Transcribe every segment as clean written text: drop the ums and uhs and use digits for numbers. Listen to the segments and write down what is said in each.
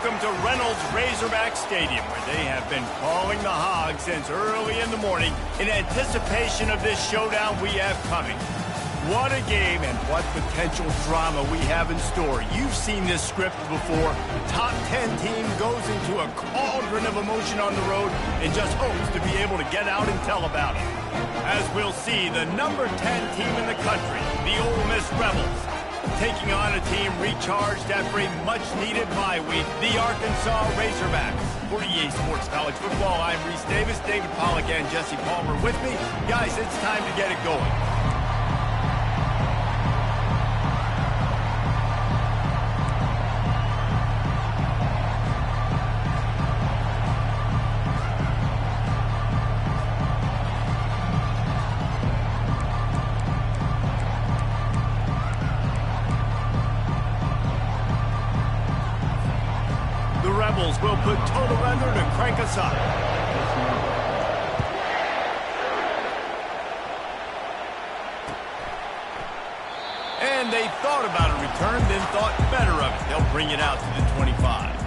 welcome to Reynolds Razorback Stadium, where they have been calling the Hogs since early in the morning in anticipation of this showdown we have coming. What a game and what potential drama we have in store. You've seen this script before. Top 10 team goes into a cauldron of emotion on the road and just hopes to be able to get out and tell about it. As we'll see, the number 10 team in the country, the Ole Miss Rebels, taking on a team recharged after a much-needed bye week, the Arkansas Razorbacks. For EA Sports College Football, I'm Reese Davis, David Pollack, and Jesse Palmer with me. Guys, it's time to get it going. Will put total weather to crank us up. And they thought about a return, then thought better of it. They'll bring it out to the 25.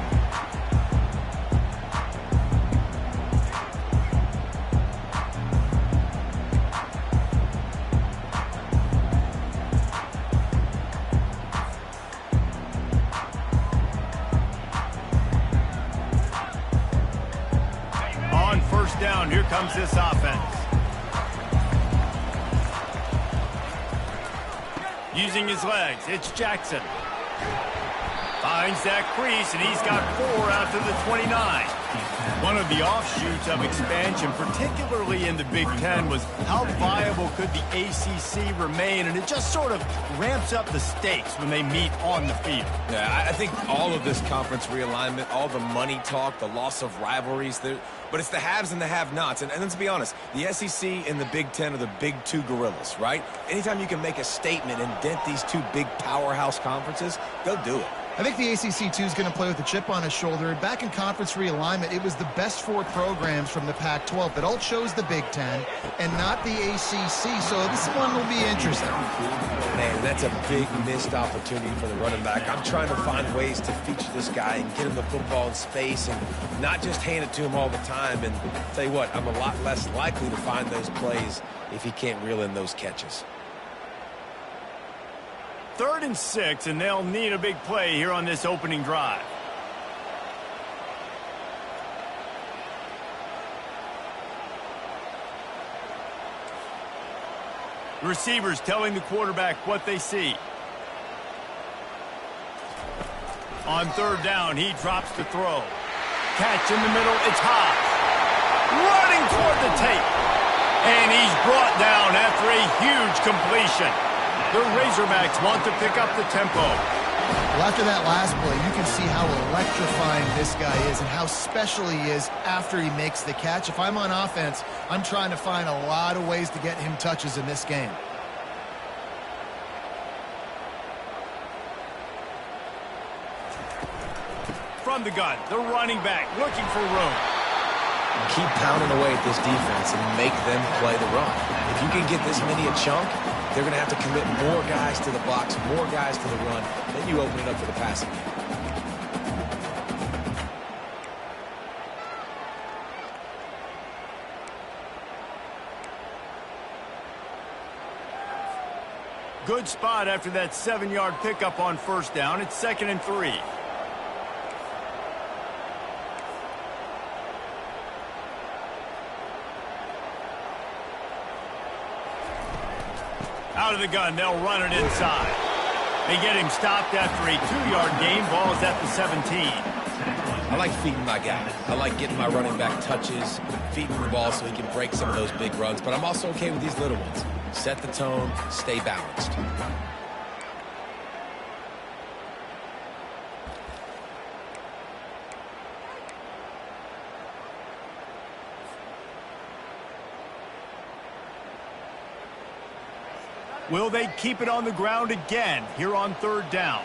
Down, here comes this offense. Using his legs, it's Jackson. Finds that crease, and he's got 4 out to the 29. One of the offshoots of expansion, particularly in the Big Ten, was how viable could the ACC remain, and it just sort of ramps up the stakes when they meet on the field. Yeah, I think all of this conference realignment, all the money talk, the loss of rivalries, but it's the haves and the have-nots. And let's be honest, the SEC and the Big Ten are the big two gorillas, right? Anytime you can make a statement and dent these two big powerhouse conferences, go do it. I think the ACC, too, is going to play with a chip on his shoulder. Back in conference realignment, it was the best 4 programs from the Pac-12 that all chose the Big Ten and not the ACC, so this one will be interesting. Man, that's a big missed opportunity for the running back. I'm trying to find ways to feature this guy and get him the football in space and not just hand it to him all the time. And I'll tell you what, I'm a lot less likely to find those plays if he can't reel in those catches. 3rd and 6, and they'll need a big play here on this opening drive. The receivers telling the quarterback what they see. On 3rd down, he drops the throw. Catch in the middle, it's Hobbs. Running toward the tape. And he's brought down after a huge completion. The Razorbacks want to pick up the tempo. Well, after that last play, you can see how electrifying this guy is and how special he is after he makes the catch. If I'm on offense, I'm trying to find a lot of ways to get him touches in this game. From the gun, the running back looking for room. Keep pounding away at this defense and make them play the run. If you can get this many a chunk, they're going to have to commit more guys to the box, more guys to the run. Then you open it up for the passing game. Good spot after that 7-yard pickup on 1st down. It's 2nd and 3. Out of the gun, they'll run it inside. They get him stopped after a 2-yard gain. Ball's at the 17. I like feeding my guy. I like getting my running back touches, feeding the ball so he can break some of those big runs. But I'm also okay with these little ones. Set the tone, stay balanced. Will they keep it on the ground again here on 3rd down?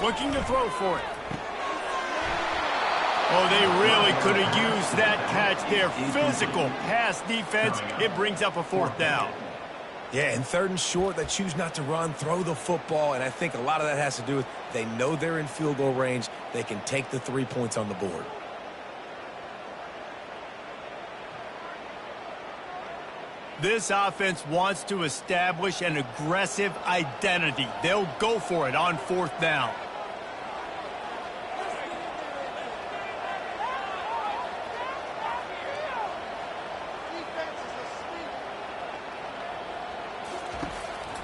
Looking to throw for it. Oh, they really could have used that catch there. Physical pass defense. It brings up a 4th down. Yeah, and 3rd and short, they choose not to run, throw the football, and I think a lot of that has to do with they know they're in field goal range. They can take the 3 points on the board. This offense wants to establish an aggressive identity. They'll go for it on 4th down.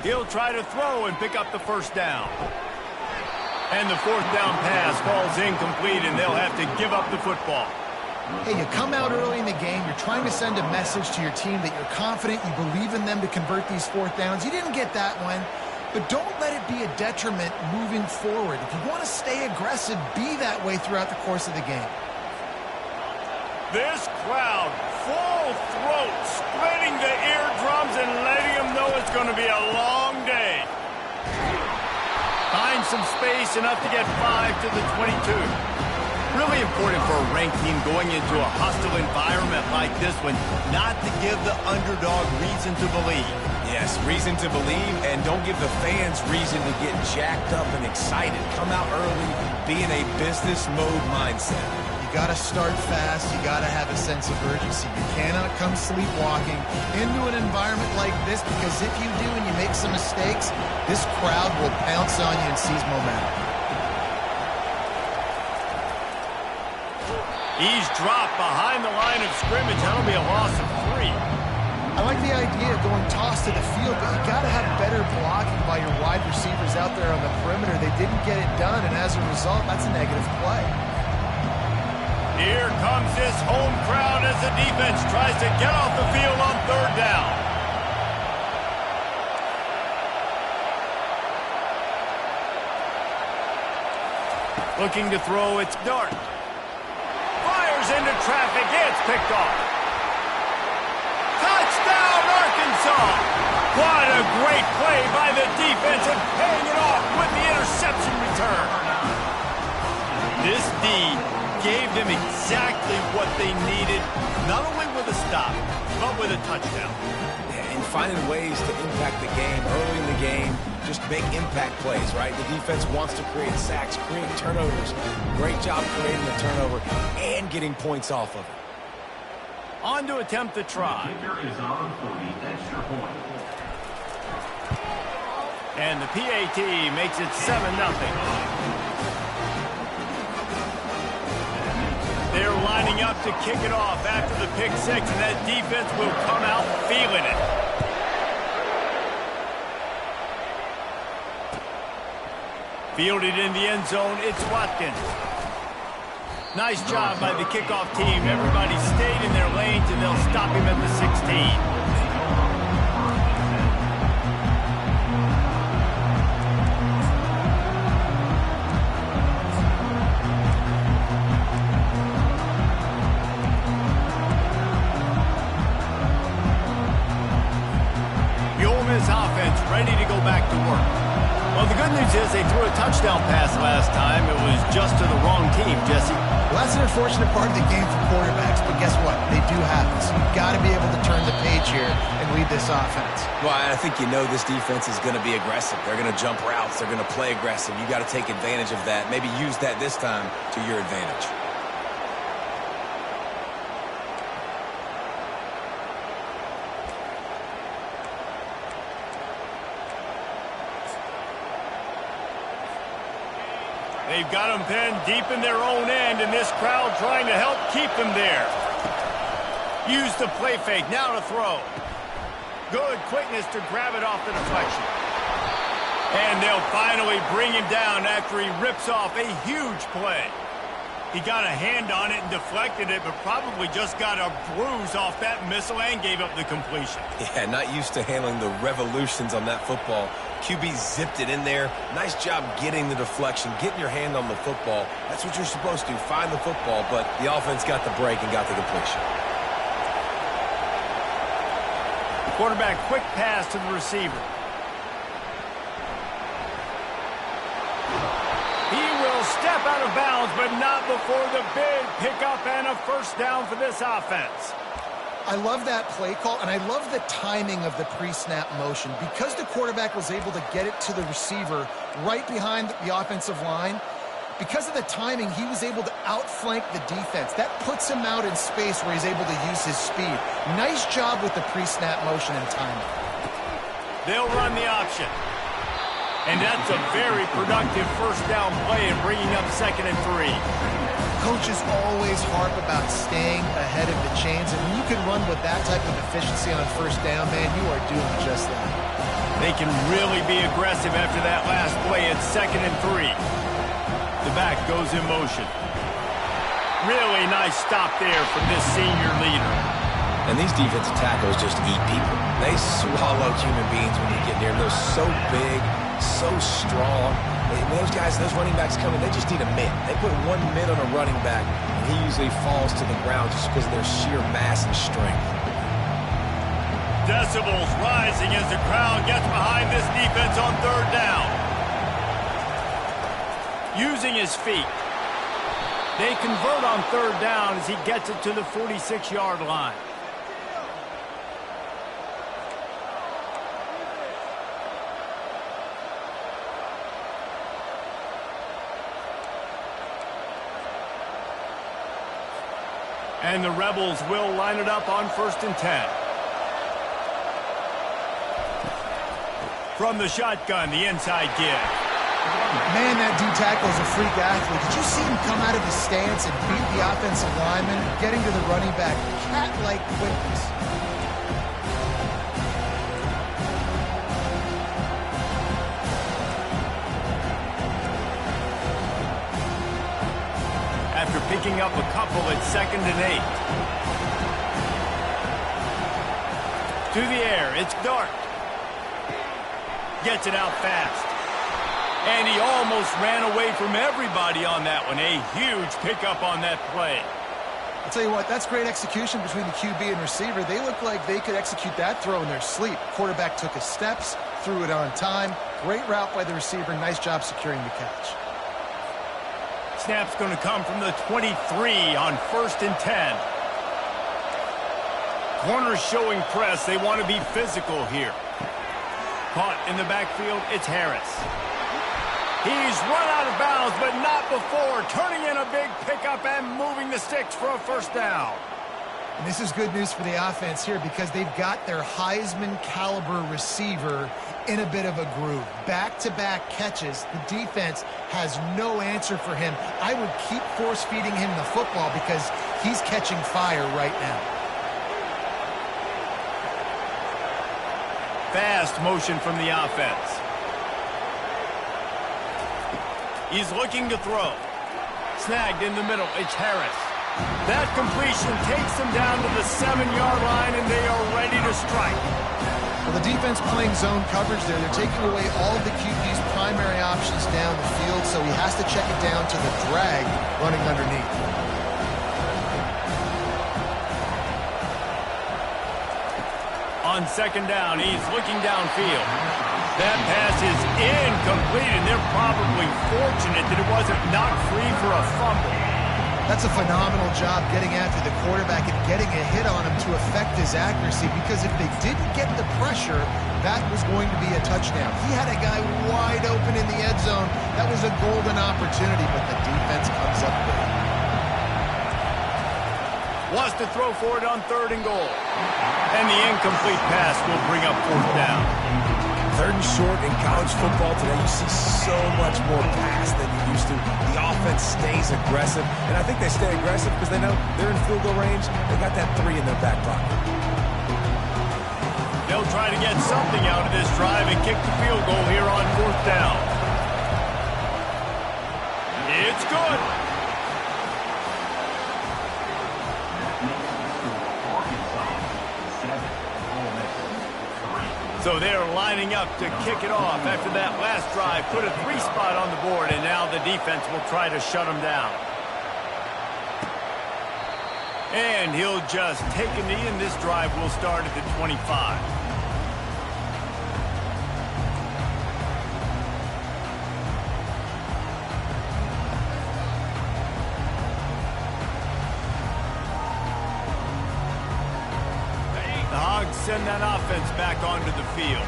He'll try to throw and pick up the 1st down. And the 4th down pass falls incomplete, and they'll have to give up the football. Hey, you come out early in the game, you're trying to send a message to your team that you're confident, you believe in them to convert these 4th downs. You didn't get that one, but don't let it be a detriment moving forward. If you want to stay aggressive, be that way throughout the course of the game. This crowd, full throat, splitting the eardrums and letting them know it's going to be a long day. Find some space, enough to get 5 to the 22. Really important for a ranked team going into a hostile environment like this one, not to give the underdog reason to believe. Yes, reason to believe, and don't give the fans reason to get jacked up and excited. Come out early, be in a business mode mindset. You got to start fast. You got to have a sense of urgency. You cannot come sleepwalking into an environment like this, because if you do and you make some mistakes, this crowd will pounce on you and seize momentum. He's dropped behind the line of scrimmage. That'll be a loss of 3. I like the idea of going toss to the field, but you got to have better blocking by your wide receivers out there on the perimeter. They didn't get it done, and as a result, that's a negative play. Here comes this home crowd as the defense tries to get off the field on 3rd down. Looking to throw, it's Dart. Fires into traffic, it's picked off. Touchdown, Arkansas! What a great play by the defense, and paying it off with the interception return. This D gave them exactly what they needed, not only with a stop, but with a touchdown. Yeah, and finding ways to impact the game early in the game, just make impact plays, right? The defense wants to create sacks, create turnovers. Great job creating the turnover and getting points off of it. On to attempt the try. And the PAT makes it 7-0. They're lining up to kick it off after the pick 6, and that defense will come out feeling it. Fielded in the end zone, it's Watkins. Nice job by the kickoff team. Everybody stayed in their lanes, and they'll stop him at the 16. Offense ready to go back to work. Well, the good news is they threw a touchdown pass last time. It was just to the wrong team, Jesse. Well, that's an unfortunate part of the game for quarterbacks, but guess what? They do happen. So you've got to be able to turn the page here and lead this offense. Well, I think you know this defense is going to be aggressive. They're going to jump routes. They're going to play aggressive. You got to take advantage of that. Maybe use that this time to your advantage. They've got them pinned deep in their own end, and this crowd trying to help keep them there. Use the play fake, now to throw. Good quickness to grab it off the deflection. And they'll finally bring him down after he rips off a huge play. He got a hand on it and deflected it, but probably just got a bruise off that missile and gave up the completion. Yeah, not used to handling the revolutions on that football. QB zipped it in there. Nice job getting the deflection, getting your hand on the football. That's what you're supposed to, find the football, but the offense got the break and got the completion. Quarterback, quick pass to the receiver. He will step out of bounds, but not before the big pickup and a first down for this offense. I love that play call, and I love the timing of the pre-snap motion. Because the quarterback was able to get it to the receiver right behind the offensive line, because of the timing, he was able to outflank the defense. That puts him out in space where he's able to use his speed. Nice job with the pre-snap motion and timing. They'll run the option. And that's a very productive first down play and bringing up 2nd and 3. Coaches always harp about staying ahead of the chains, and when you can run with that type of efficiency on first down, man, you are doing just that. They can really be aggressive after that last play at 2nd and 3. The back goes in motion. Really nice stop there from this senior leader. And these defensive tackles just eat people. They swallow human beings when you get near them. They're so big, so strong. And those guys, those running backs coming, they just need a mid. They put 1 mid on a running back, and he usually falls to the ground just because of their sheer mass and strength. Decibels rising as the crowd gets behind this defense on 3rd down. Using his feet. They convert on 3rd down as he gets it to the 46-yard line. And the Rebels will line it up on 1st and 10. From the shotgun, the inside give. Man, that D-tackle is a freak athlete. Did you see him come out of his stance and beat the offensive lineman, getting to the running back? Cat-like quickness. After picking up a couple at 2nd and 8. To the air, it's Dart. Gets it out fast. And he almost ran away from everybody on that one. A huge pickup on that play. I'll tell you what, that's great execution between the QB and receiver. They look like they could execute that throw in their sleep. Quarterback took his steps, threw it on time. Great route by the receiver. Nice job securing the catch. Snap's going to come from the 23 on 1st and 10. Corners showing press. They want to be physical here. Caught in the backfield, it's Harris. He's run out of bounds, but not before. Turning in a big pickup and moving the sticks for a first down. And this is good news for the offense here because they've got their Heisman-caliber receiver in a bit of a groove. Back-to-back catches. The defense has no answer for him. I would keep force-feeding him the football because he's catching fire right now. Fast motion from the offense. He's looking to throw. Snagged in the middle. It's Harris. That completion takes them down to the 7-yard line, and they are ready to strike. Well, the defense playing zone coverage there. They're taking away all of the QB's primary options down the field, so he has to check it down to the drag running underneath. On 2nd down, he's looking downfield. That pass is incomplete, and they're probably fortunate that it wasn't knocked free for a fumble. That's a phenomenal job getting after the quarterback and getting a hit on him to affect his accuracy, because if they didn't get the pressure, that was going to be a touchdown. He had a guy wide open in the end zone. That was a golden opportunity, but the defense comes up with it. Wants to throw for it on 3rd and goal. And the incomplete pass will bring up 4th down. 3rd and short in college football today, you see so much more pass than you used to. The offense stays aggressive, and I think they stay aggressive because they know they're in field goal range. They got that 3 in their back pocket. They'll try to get something out of this drive and kick the field goal here on 4th down. It's good. So they're lining up to kick it off after that last drive. Put a 3 spot on the board, and now the defense will try to shut them down. And he'll just take a knee, and this drive will start at the 25. Hogs send that offense back onto the field.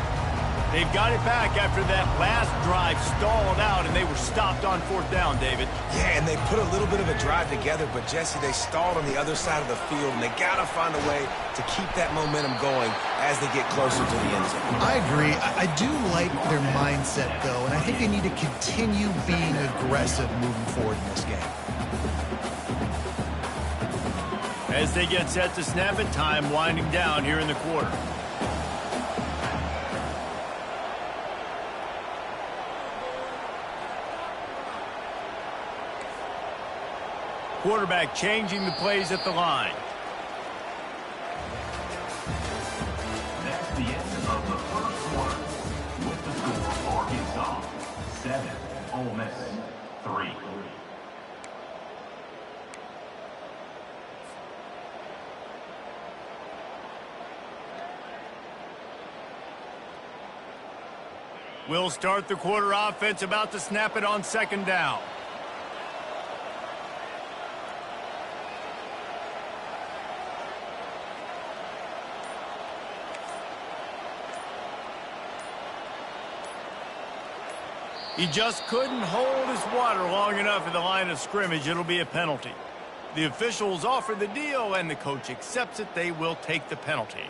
They've got it back after that last drive stalled out, and they were stopped on 4th down, David. Yeah, and they put a little bit of a drive together, but, Jesse, they stalled on the other side of the field, and they got to find a way to keep that momentum going as they get closer to the end zone. I agree. I do like their mindset, though, and I think they need to continue being aggressive moving forward in this game. As they get set to snap it, time winding down here in the quarter. Quarterback changing the plays at the line. That's the end of the first quarter. With the score, Arkansas 7, Ole Miss 3. We'll start the quarter offense, about to snap it on 2nd down. He just couldn't hold his water long enough at the line of scrimmage. It'll be a penalty. The officials offer the deal, and the coach accepts it. They will take the penalty.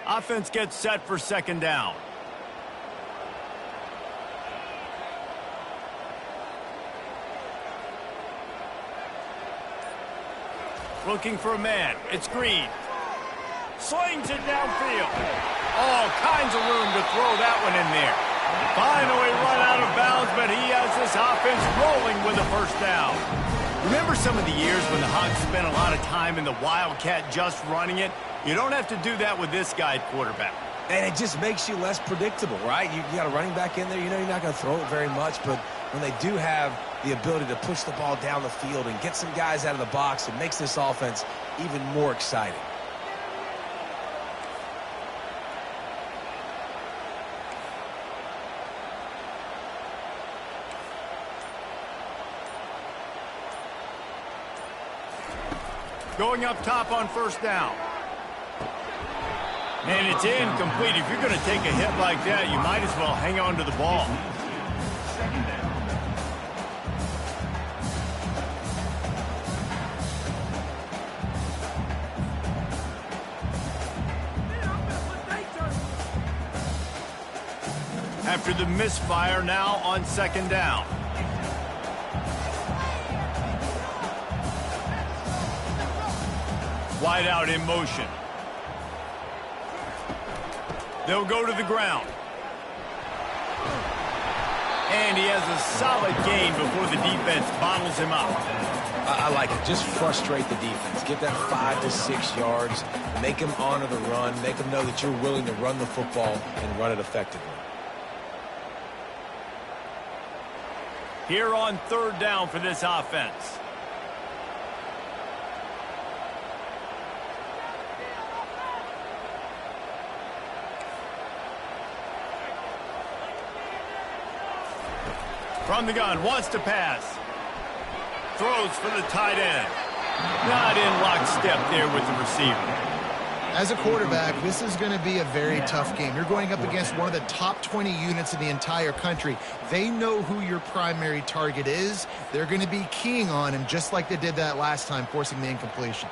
Offense gets set for 2nd down. Looking for a man. It's Green. Slings it downfield. All kinds of room to throw that one in there. Finally run out of bounds, but he has this offense rolling with a 1st down. Remember some of the years when the Hogs spent a lot of time in the Wildcat just running it? You don't have to do that with this guy at quarterback. And it just makes you less predictable, right? You got a running back in there. You know you're not going to throw it very much, but when they do have the ability to push the ball down the field and get some guys out of the box, it makes this offense even more exciting. Going up top on 1st down. And it's incomplete. If you're going to take a hit like that, you might as well hang on to the ball. 2nd down. After the misfire, now on 2nd down. Wide out in motion. They'll go to the ground. And he has a solid gain before the defense bottles him up. I like it. Just frustrate the defense. Get that 5 to 6 yards. Make them honor the run. Make them know that you're willing to run the football and run it effectively. Here on 3rd down for this offense. From the gun, wants to pass. Throws for the tight end. Not in lockstep there with the receiver. As a quarterback, this is going to be a very tough game. You're going up against one of the top 20 units in the entire country. They know who your primary target is. They're going to be keying on him just like they did that last time, forcing the incompletion.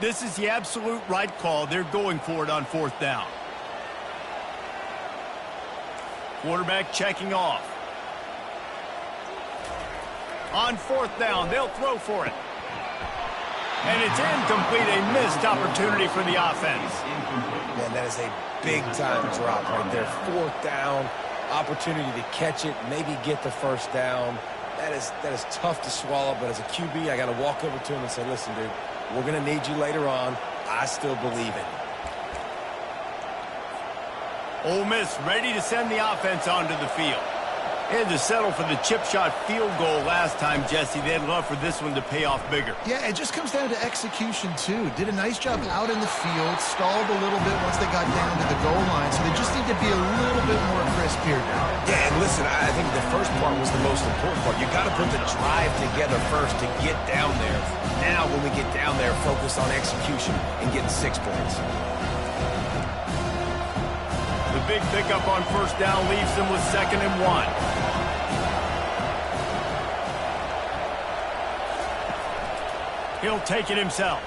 This is the absolute right call. They're going for it on 4th down. Quarterback checking off. On 4th down, they'll throw for it. And it's incomplete, a missed opportunity for the offense. Man, that is a big-time drop right there. 4th down, opportunity to catch it, maybe get the 1st down. That is tough to swallow, but as a QB, I got to walk over to him and say, listen, dude, we're going to need you later on. I still believe it. Ole Miss ready to send the offense onto the field. They had to settle for the chip shot field goal last time, Jesse. They'd love for this one to pay off bigger. Yeah, it just comes down to execution, too. Did a nice job out in the field, stalled a little bit once they got down to the goal line, so they just need to be a little bit more crisp here now. Yeah, and listen, I think the first part was the most important part. You got to put the drive together first to get down there. Now, when we get down there, focus on execution and getting 6 points. The big pickup on first down leaves them with 2nd and 1. He'll take it himself.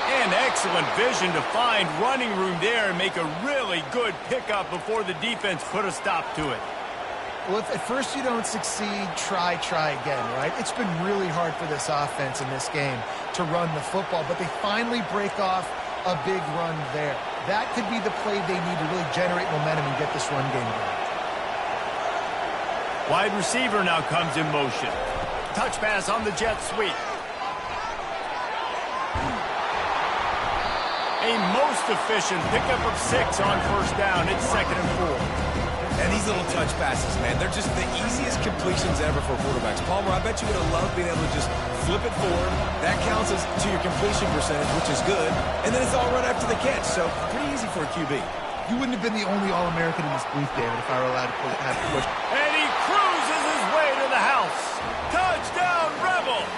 And excellent vision to find running room there and make a really good pickup before the defense put a stop to it. Well, if at first you don't succeed, try again, right? It's been really hard for this offense in this game to run the football, but they finally break off a big run there. That could be the play they need to really generate momentum and get this run game going. Wide receiver now comes in motion. Touch pass on the jet sweep. A most efficient pickup of 6 on first down. It's 2nd and 4. And these little touch passes, man, they're just the easiest completions ever for quarterbacks. Palmer, I bet you would have loved being able to just flip it forward. That counts as to your completion percentage, which is good. And then it's all run after the catch, so pretty easy for a QB. You wouldn't have been the only All-American in this booth, David, if I were allowed to have to push. And he cruises his way to the house. Touchdown, Rebels!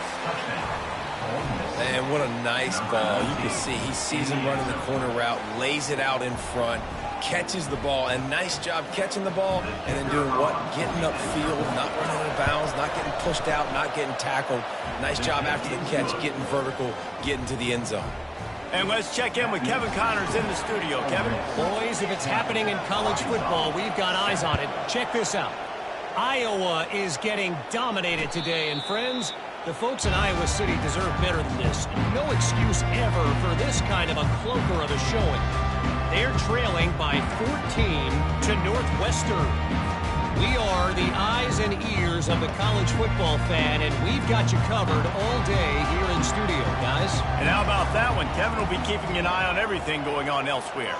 Man, what a nice ball. You can see he sees him running the corner route, lays it out in front, catches the ball, and nice job catching the ball and then doing what? Getting upfield, not running out of bounds, not getting pushed out, not getting tackled. Nice job after the catch, getting vertical, getting to the end zone. And let's check in with Kevin Connors in the studio. Kevin? Boys, if it's happening in college football, we've got eyes on it. Check this out. Iowa is getting dominated today, and friends, the folks in Iowa City deserve better than this. No excuse ever for this kind of a clunker of a showing. They're trailing by 14 to Northwestern. We are the eyes and ears of the college football fan, and we've got you covered all day here in studio, guys. And how about that one? Kevin will be keeping an eye on everything going on elsewhere.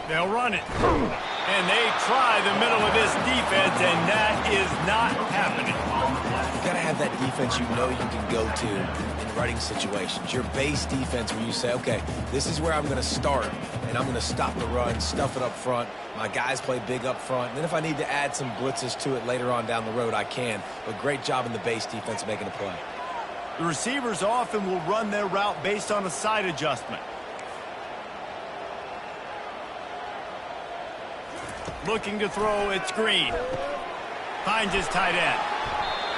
They'll run it. And they try the middle of this defense, and that is not happening. You got to have that defense you know you can go to in running situations. Your base defense where you say, okay, this is where I'm going to start, and I'm going to stop the run, stuff it up front. My guys play big up front. And then if I need to add some blitzes to it later on down the road, I can. But great job in the base defense making a play. The receivers often will run their route based on a side adjustment. Looking to throw, it's Green. Finds his tight end.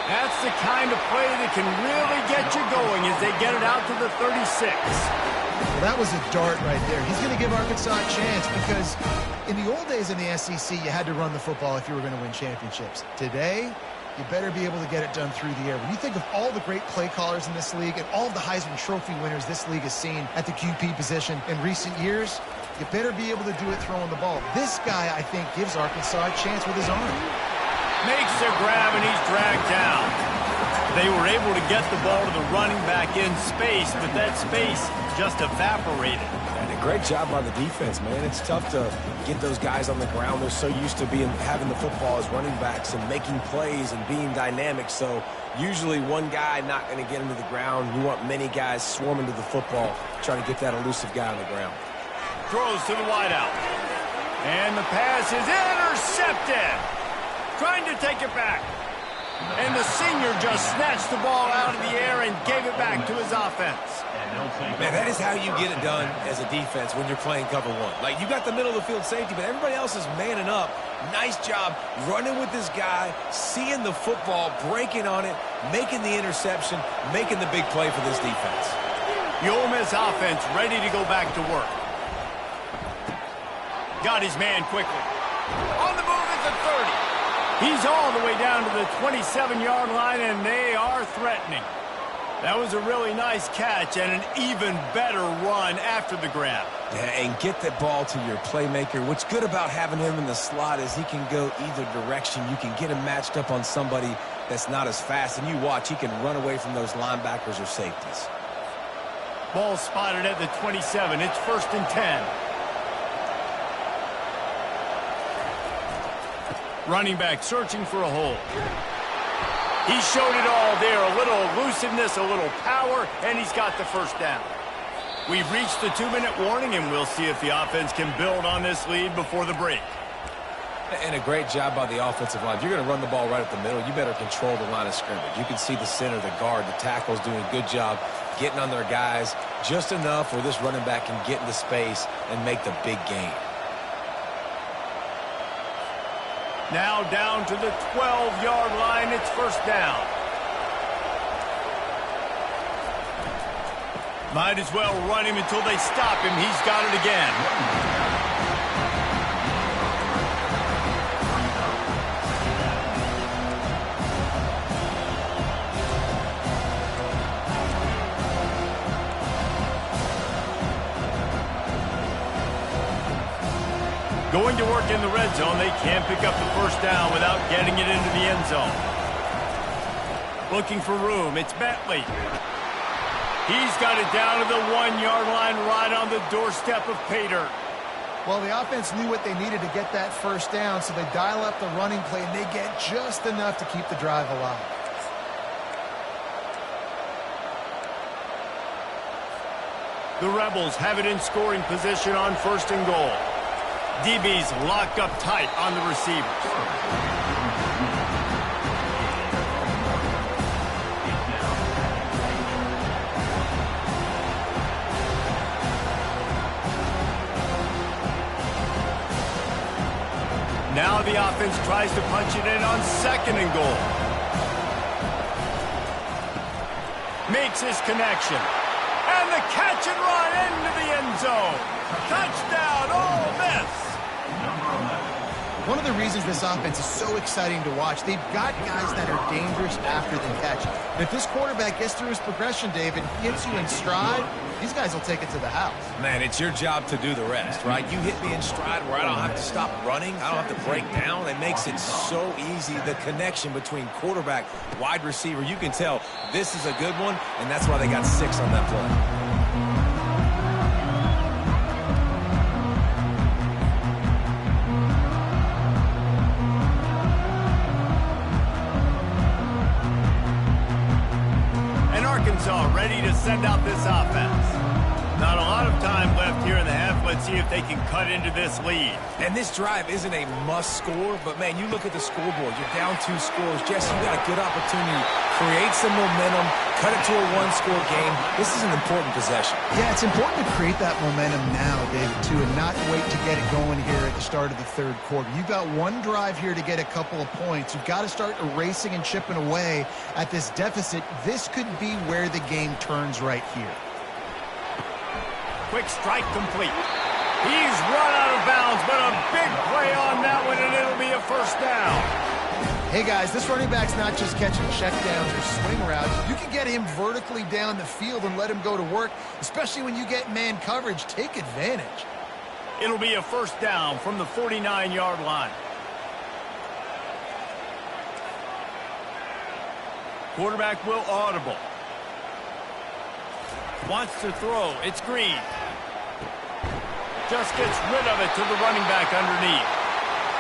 That's the kind of play that can really get you going as they get it out to the 36. Well, that was a dart right there. He's going to give Arkansas a chance because in the old days in the SEC, you had to run the football if you were going to win championships. Today, you better be able to get it done through the air. When you think of all the great play callers in this league and all of the Heisman Trophy winners this league has seen at the QP position in recent years, you better be able to do it throwing the ball. This guy, I think, gives Arkansas a chance with his arm. Makes the grab, and he's dragged down. They were able to get the ball to the running back in space, but that space just evaporated. And a great job by the defense, man. It's tough to get those guys on the ground. They're so used to having the football as running backs and making plays and being dynamic. So usually one guy not going to get him to the ground. You want many guys swarming to the football, trying to get that elusive guy on the ground. Throws to the wideout. And the pass is intercepted. Trying to take it back. And the senior just snatched the ball out of the air and gave it back to his offense. Man, that is how you get it done as a defense when you're playing cover one. Like, you got the middle of the field safety, but everybody else is manning up. Nice job running with this guy, seeing the football, breaking on it, making the interception, making the big play for this defense. The Ole Miss offense ready to go back to work. Got his man quickly. On the move at the 30. He's all the way down to the 27-yard line, and they are threatening. That was a really nice catch and an even better run after the grab. Yeah, and get the ball to your playmaker. What's good about having him in the slot is he can go either direction. You can get him matched up on somebody that's not as fast, and you watch, he can run away from those linebackers or safeties. Ball spotted at the 27. It's 1st and 10. Running back searching for a hole. He showed it all there. A little elusiveness, a little power, and he's got the first down. We've reached the 2-minute warning, and we'll see if the offense can build on this lead before the break. And a great job by the offensive line. If you're going to run the ball right at the middle, you better control the line of scrimmage. You can see the center, the guard, the tackles doing a good job getting on their guys just enough where this running back can get into space and make the big gain. Now down to the 12-yard line. It's 1st down. Might as well run him until they stop him. He's got it again. Going to work in the red zone. They can't pick up the first down without getting it into the end zone. Looking for room. It's Bentley. He's got it down to the 1-yard line right on the doorstep of Pater. Well, the offense knew what they needed to get that first down, so they dial up the running play, and they get just enough to keep the drive alive. The Rebels have it in scoring position on 1st and goal. DB's locked up tight on the receivers. Now the offense tries to punch it in on 2nd and goal. Makes his connection. And the catch and run into the end zone. Touchdown, Ole Miss. One of the reasons this offense is so exciting to watch, they've got guys that are dangerous after the catch. And if this quarterback gets through his progression, David, hits you in stride, these guys will take it to the house. Man, it's your job to do the rest, right? You hit me in stride where I don't have to stop running. I don't have to break down. It makes it so easy. The connection between quarterback, wide receiver, you can tell this is a good one, and that's why they got 6 on that play. Ready to send out this offense. Not a lot of time left here in the half. Let's see if they can cut into this lead. And this drive isn't a must score, but man, you look at the scoreboard. You're down 2 scores. Jesse, you got a good opportunity. Create some momentum. Cut it to a 1-score game. This is an important possession. Yeah, it's important to create that momentum now, David, too, and not wait to get it going here at the start of the 3rd quarter. You've got one drive here to get a couple of points. You've got to start erasing and chipping away at this deficit. This could be where the game turns right here. Quick strike complete. He's run out of bounds, but a big play on that one, and it'll be a 1st down. Hey, guys, this running back's not just catching checkdowns or swing routes. You can get him vertically down the field and let him go to work, especially when you get man coverage. Take advantage. It'll be a 1st down from the 49-yard line. Quarterback will audible. Wants to throw. It's Green. Just gets rid of it to the running back underneath.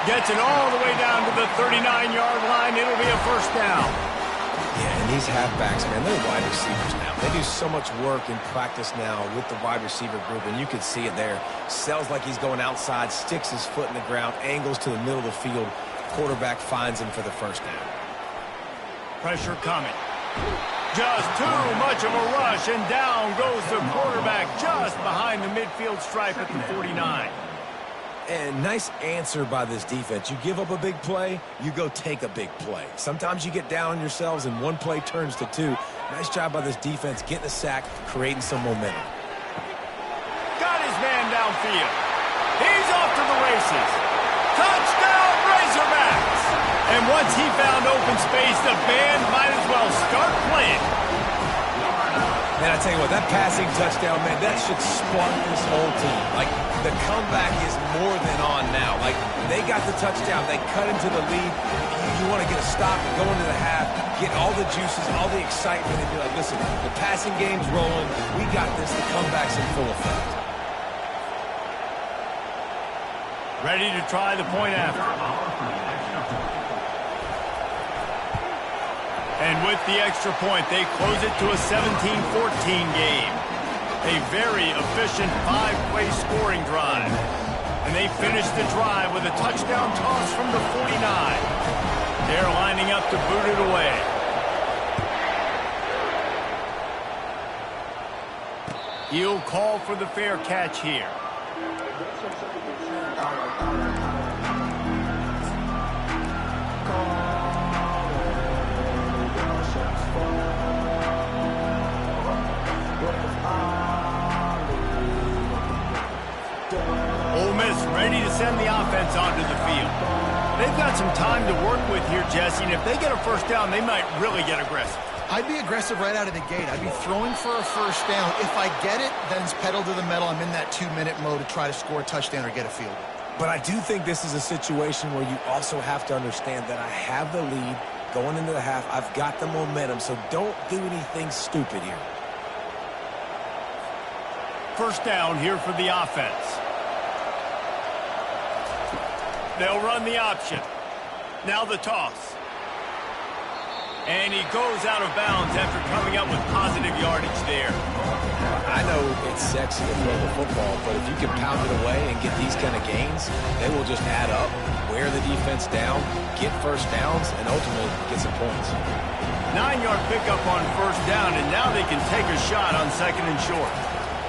Gets it all the way down to the 39-yard line. It'll be a 1st down. Yeah, and these halfbacks, man, they're wide receivers now. They do so much work in practice now with the wide receiver group, and you can see it there. Sells like he's going outside, sticks his foot in the ground, angles to the middle of the field. Quarterback finds him for the 1st down. Pressure coming. Just too much of a rush, and down goes the quarterback just behind the midfield stripe at the 49. And nice answer by this defense. You give up a big play, you go take a big play. Sometimes you get down on yourselves and one play turns to 2. Nice job by this defense getting a sack, creating some momentum. Got his man downfield. He's off to the races. Touchdown, Razorbacks! And once he found open space, the band might as well start playing. Man, I tell you what, that passing touchdown, man, that should spark this whole team. Like, the comeback is more than on now. Like, they got the touchdown. They cut into the lead. You want to get a stop, go into the half, get all the juices, all the excitement, and be like, listen, the passing game's rolling. We got this. The full effect. Ready to try the point after. And with the extra point, they close it to a 17-14 game. A very efficient 5-play scoring drive. And they finish the drive with a touchdown toss from the 49. They're lining up to boot it away. He'll call for the fair catch here. Ole Miss ready to send the offense onto the field. They've got some time to work with here, Jesse, and if they get a first down, they might really get aggressive. I'd be aggressive right out of the gate. I'd be throwing for a first down. If I get it, then it's pedal to the metal. I'm in that 2-minute mode to try to score a touchdown or get a field goal. But I do think this is a situation where you also have to understand that I have the lead going into the half. I've got the momentum, so don't do anything stupid here. First down here for the offense. They'll run the option. Now the toss. And he goes out of bounds after coming up with positive yardage there. I know it's sexy to throw the football, but if you can pound it away and get these kind of gains, they will just add up, wear the defense down, get first downs, and ultimately get some points. 9-yard pickup on first down, and now they can take a shot on second and short.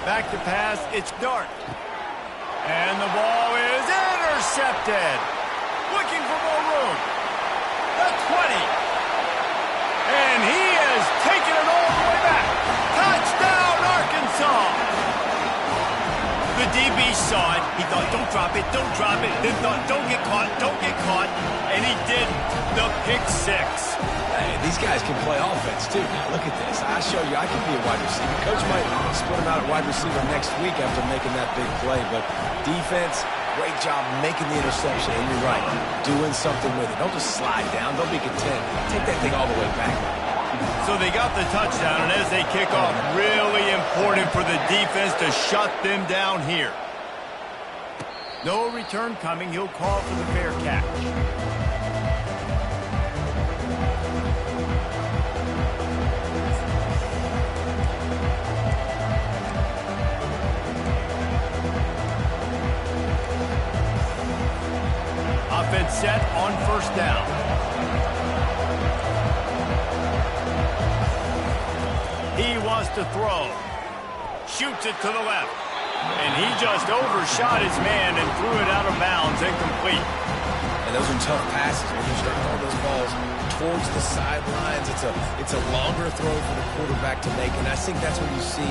Back to pass, it's Dart. And the ball is intercepted. Looking for more room. The 20. And he has taken it all the way back. Touchdown, Arkansas. The DB saw it. He thought, don't drop it, don't drop it. Then thought, don't get caught, don't get caught. And he did the pick six. Hey, these guys can play offense, too. Now, look at this. I show you I can be a wide receiver. Coach might split him out at wide receiver next week after making that big play. But defense, great job making the interception. And you're right, doing something with it. Don't just slide down. Don't be content. Take that thing all the way back. So they got the touchdown, and as they kick off, really important for the defense to shut them down here. No return coming. He'll call for the fair catch. Offense set on first down. He wants to throw. Shoots it to the left. And he just overshot his man and threw it out of bounds, incomplete. And those are tough passes when you start throwing those balls towards the sidelines. It's a longer throw for the quarterback to make, and I think that's when you see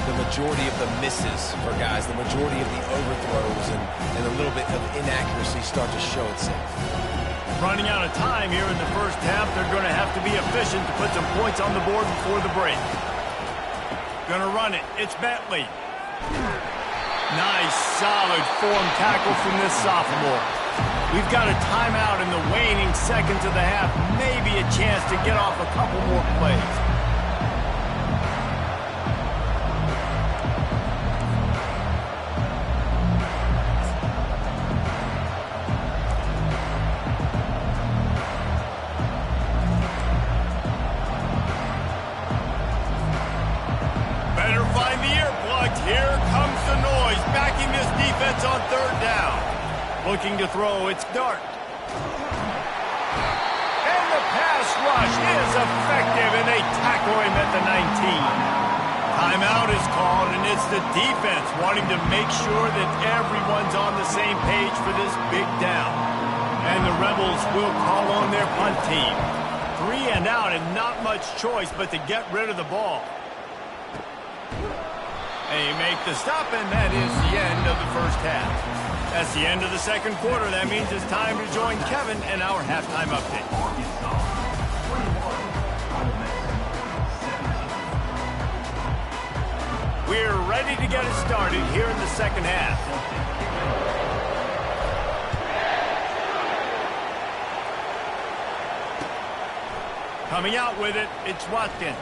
the majority of the misses for guys, the majority of the overthrows and a little bit of inaccuracy start to show itself. Running out of time here in the first half, they're going to have to be efficient to put some points on the board before the break. Going to run it. It's Bentley. Nice, solid form tackle from this sophomore. We've got a timeout in the waning seconds of the half. Maybe a chance to get off a couple more plays. Better find the earplugs. Here comes the noise, backing this defense on third down. Looking to throw, it's Dart. And the pass rush is effective, and they tackle him at the 19. Timeout is called, and it's the defense wanting to make sure that everyone's on the same page for this big down. And the Rebels will call on their punt team. 3 and out, and not much choice but to get rid of the ball. They make the stop, and that is the end of the first half. That's the end of the second quarter. That means it's time to join Kevin in our halftime update. We're ready to get it started here in the second half. Coming out with it, it's Watkins.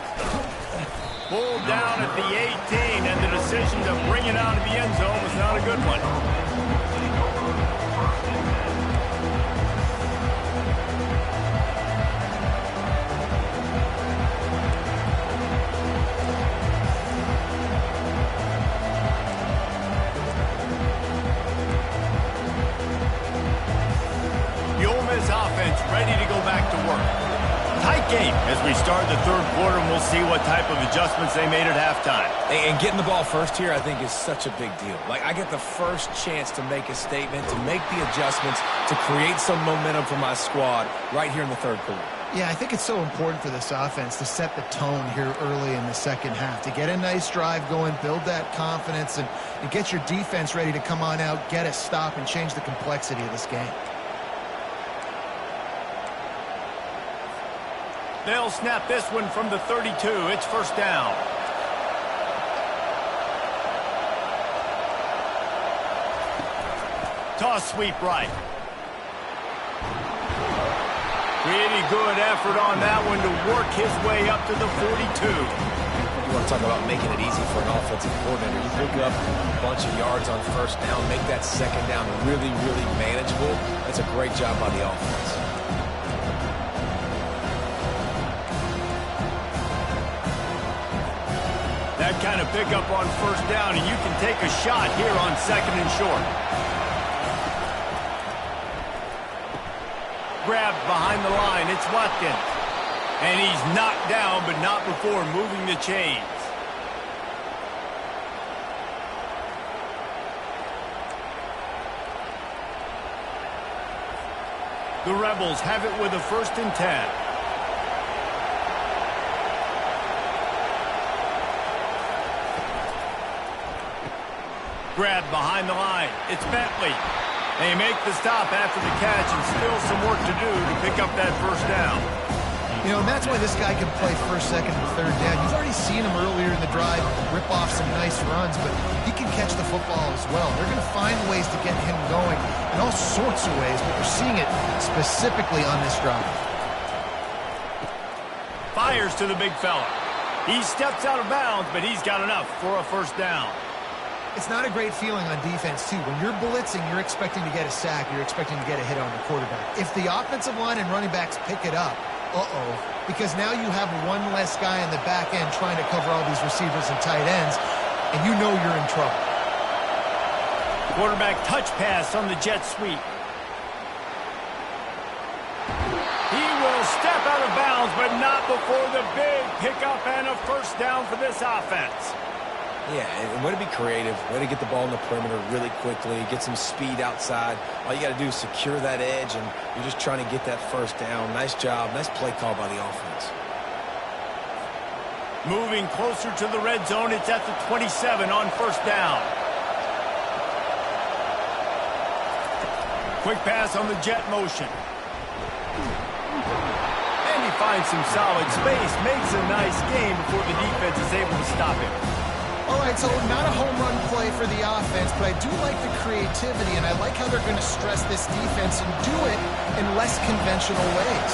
Pulled down at the 18, and the decision to bring it out of the end zone was not a good one. Offense ready to go back to work. Tight game as we start the third quarter, and we'll see what type of adjustments they made at halftime. And getting the ball first here, I think, is such a big deal. Like, I get the first chance to make a statement, to make the adjustments, to create some momentum for my squad right here in the third quarter. Yeah, I think it's so important for this offense to set the tone here early in the second half, to get a nice drive going, build that confidence, and get your defense ready to come on out, get a stop, and change the complexity of this game. They'll snap this one from the 32. It's first down. Toss sweep right. Pretty good effort on that one to work his way up to the 42. You want to talk about making it easy for an offensive coordinator. You pick up a bunch of yards on first down, make that second down really, really manageable. That's a great job by the offense. That kind of pickup on first down, and you can take a shot here on second and short. Grabbed behind the line. It's Watkins. And he's knocked down, but not before moving the chains. The Rebels have it with a 1st and 10. Grabbed behind the line. It's Bentley. They make the stop after the catch, and still some work to do to pick up that first down. You know, and that's why this guy can play first, second, and third down. You've already seen him earlier in the drive rip off some nice runs, but he can catch the football as well. They're going to find ways to get him going in all sorts of ways, but we're seeing it specifically on this drive. Fires to the big fella. He steps out of bounds, but he's got enough for a first down. It's not a great feeling on defense, too. When you're blitzing, you're expecting to get a sack. You're expecting to get a hit on the quarterback. If the offensive line and running backs pick it up, because now you have one less guy in the back end trying to cover all these receivers and tight ends, and you know you're in trouble. Quarterback touch pass on the jet sweep. He will step out of bounds, but not before the big pickup and a first down for this offense. Yeah, and way to be creative, way to get the ball in the perimeter really quickly, get some speed outside. All you got to do is secure that edge, and you're just trying to get that first down. Nice job, nice play call by the offense. Moving closer to the red zone, it's at the 27 on first down. Quick pass on the jet motion. And he finds some solid space, makes a nice game before the defense is able to stop him. All right, so not a home run play for the offense, but I do like the creativity, and I like how they're going to stress this defense and do it in less conventional ways.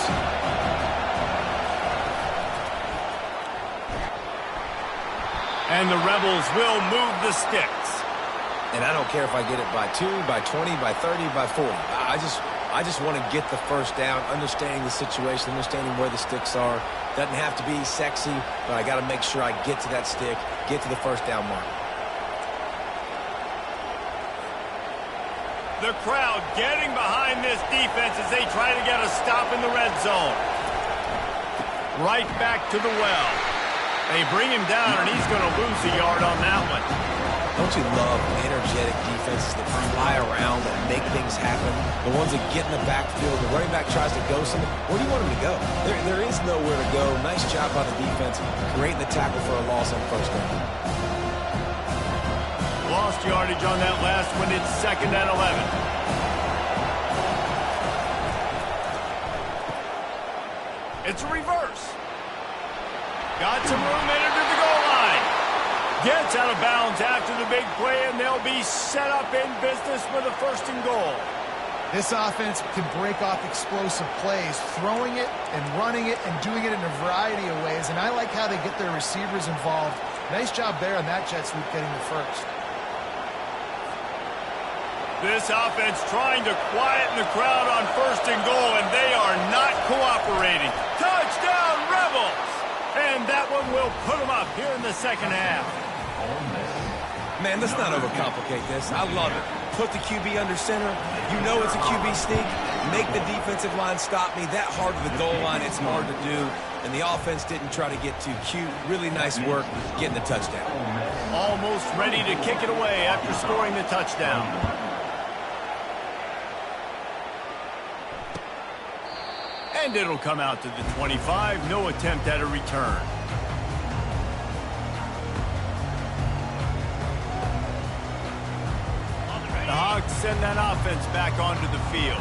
And the Rebels will move the sticks. And I don't care if I get it by 2, by 20, by 30, by 40. I just want to get the first down, understanding the situation, understanding where the sticks are. Doesn't have to be sexy, but I got to make sure I get to that stick, get to the first down mark. The crowd getting behind this defense as they try to get a stop in the red zone. Right back to the well. They bring him down, and he's going to lose a yard on that one. Don't you love energetic defenses that fly around, that make things happen? The ones that get in the backfield, the running back tries to go somewhere. Where do you want him to go? There is nowhere to go. Nice job by the defense, creating the tackle for a loss on first down. Lost yardage on that last one. It's 2nd and 11. It's a reverse. Got some room in it to the goal line. Gets out of bounds after the big play, and they'll be set up in business with a 1st and goal. This offense can break off explosive plays, throwing it and running it and doing it in a variety of ways, and I like how they get their receivers involved Nice job there on that jet sweep getting the first. This offense trying to quieten the crowd on 1st and goal, and they are not cooperating. Touchdown, Rebels! And that one will put them up here in the second half. Man, let's not overcomplicate this. I love it. Put the QB under center. You know it's a QB sneak. Make the defensive line stop me. That hard to the goal line, it's hard to do. And the offense didn't try to get too cute. Really nice work getting the touchdown. Almost ready to kick it away after scoring the touchdown. And it'll come out to the 25. No attempt at a return. The Hogs send that offense back onto the field.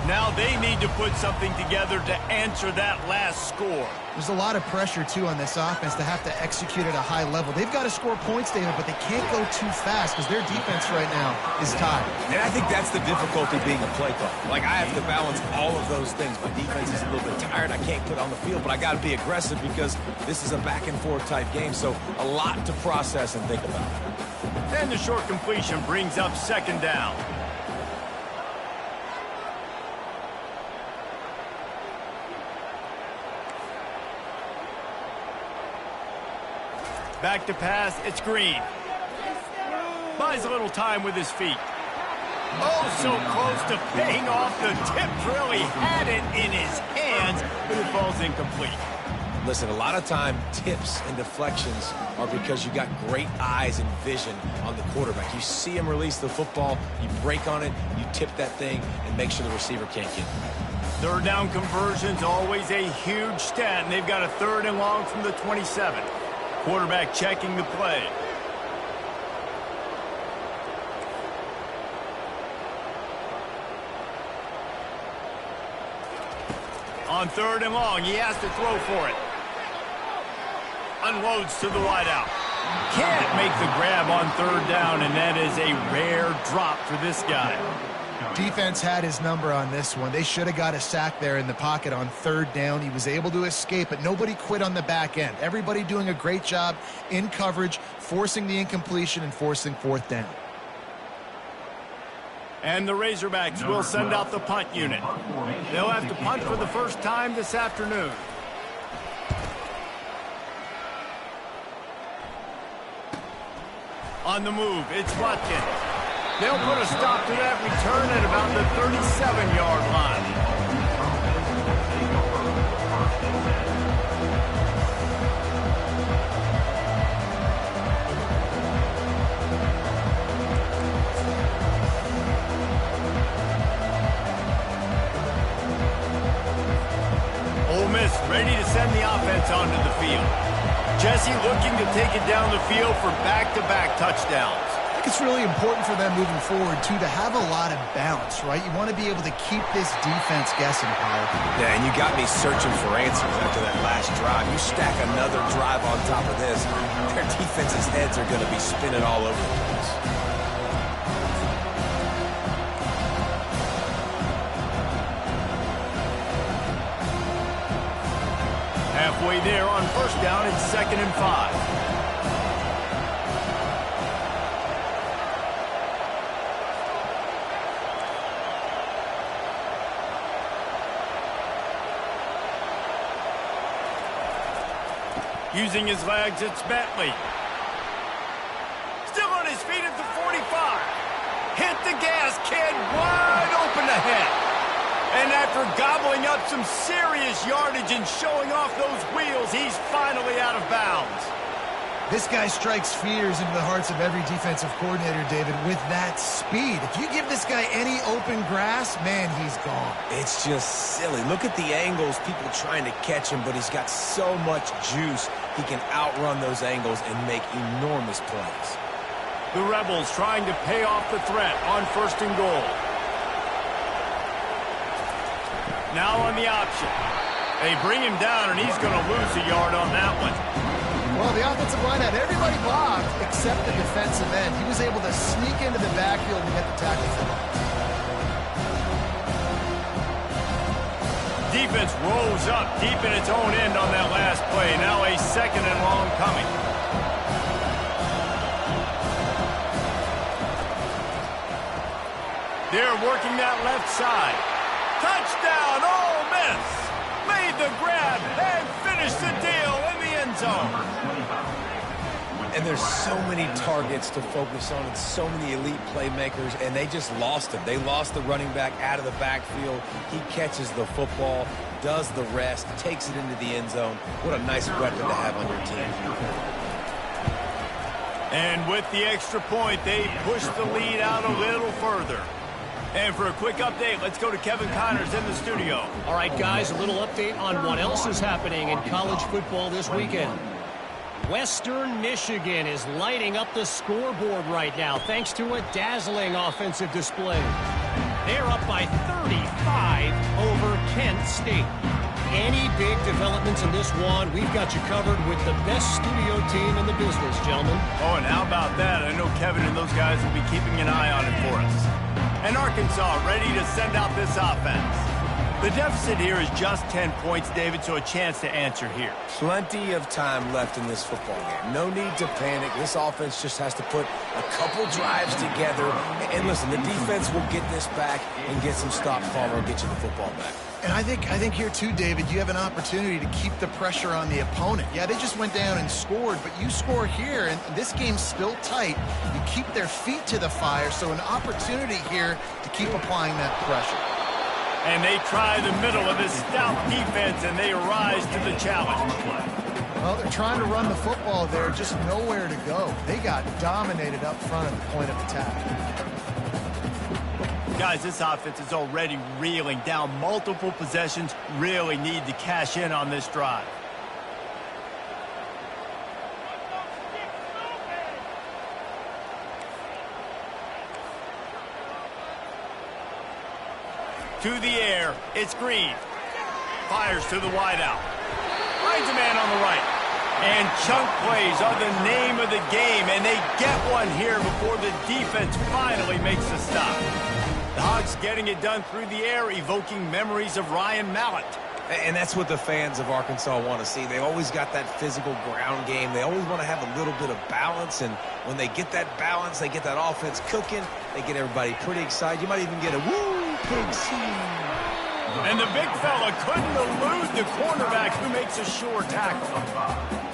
Now they need to put something together to answer that last score. There's a lot of pressure, too, on this offense to have to execute at a high level. They've got to score points, David, but they can't go too fast because their defense right now is tired. And I think that's the difficulty being a play caller. Like, I have to balance all of those things. My defense is a little bit tired. I can't put on the field, but I got to be aggressive because this is a back-and-forth type game, so a lot to process and think about. And the short completion brings up 2nd down. Back to pass, it's Green. Buys a little time with his feet. Oh, so close to paying off the tip drill. He had it in his hands, but it falls incomplete. Listen, a lot of time, tips and deflections are because you got great eyes and vision on the quarterback. You see him release the football, you break on it, you tip that thing, and make sure the receiver can't get it. 3rd down conversion's always a huge stat, and they've got a 3rd and long from the 27. Quarterback checking the play. On 3rd and long, he has to throw for it. Unloads to the wideout. Can't make the grab on 3rd down, and that is a rare drop for this guy. Defense had his number on this one. They should have got a sack there in the pocket on 3rd down. He was able to escape, but nobody quit on the back end. Everybody doing a great job in coverage, forcing the incompletion and forcing 4th down. And the Razorbacks will send out the punt unit. They'll have to punt for the first time this afternoon. On the move, it's Watkins. They'll put a stop to that return at about the 37-yard line. Ole Miss ready to send the offense onto the field. Jesse looking to take it down the field for back-to-back touchdowns. I think it's really important for them moving forward, too, to have a lot of balance, right? You want to be able to keep this defense guessing, Kyle. Yeah, and you got me searching for answers after that last drive. You stack another drive on top of this, their defense's heads are going to be spinning all over the place. Halfway there on 1st down, it's 2nd and 5. Using his legs, it's Bentley. Still on his feet at the 45. Hit the gas, kid, wide open ahead. And after gobbling up some serious yardage and showing off those wheels, he's finally out of bounds. This guy strikes fears into the hearts of every defensive coordinator, David, with that speed. If you give this guy any open grass, man, he's gone. It's just silly. Look at the angles, people trying to catch him, but he's got so much juice. He can outrun those angles and make enormous plays. The Rebels trying to pay off the threat on 1st and goal. Now on the option. They bring him down, and he's going to lose a yard on that one. Well, the offensive line had everybody blocked except the defensive end. He was able to sneak into the backfield and get the tackle for him. Defense rose up deep in its own end on that last play. Now a 2nd and long coming. They're working that left side. Touchdown, Ole Miss! Made the grab and finished the deal in the end zone. And there's so many targets to focus on and so many elite playmakers, and they just lost him. They lost the running back out of the backfield. He catches the football, does the rest, takes it into the end zone. What a nice weapon to have on your team. And with the extra point, they push the lead out a little further. And for a quick update, let's go to Kevin Connors in the studio. All right, guys, a little update on what else is happening in college football this weekend. Western Michigan is lighting up the scoreboard right now thanks to a dazzling offensive display. They're up by 35 over Kent State. Any big developments in this one, we've got you covered with the best studio team in the business, gentlemen. Oh, and how about that? I know Kevin and those guys will be keeping an eye on it for us. And Arkansas ready to send out this offense. The deficit here is just 10 points, David, so a chance to answer here. Plenty of time left in this football game. No need to panic. This offense just has to put a couple drives together. And listen, the defense will get this back and get some stops, Palmer, and get you the football back. And I think here too, David, you have an opportunity to keep the pressure on the opponent. Yeah, they just went down and scored, but you score here, and this game's still tight. You keep their feet to the fire, so an opportunity here to keep applying that pressure. And they try the middle of this stout defense, and they rise to the challenge. Well, they're trying to run the football there, just nowhere to go. They got dominated up front at the point of attack. Guys, this offense is already reeling down multiple possessions. Really need to cash in on this drive. To the air, it's Green. Fires to the wideout. Finds a man on the right. And chunk plays are the name of the game, and they get one here before the defense finally makes a stop. The Hogs getting it done through the air, evoking memories of Ryan Mallett. And that's what the fans of Arkansas want to see. They always got that physical ground game. They always want to have a little bit of balance, and when they get that balance, they get that offense cooking, they get everybody pretty excited. You might even get a woo, big C. And the big fella couldn't elude the cornerback who makes a sure tackle.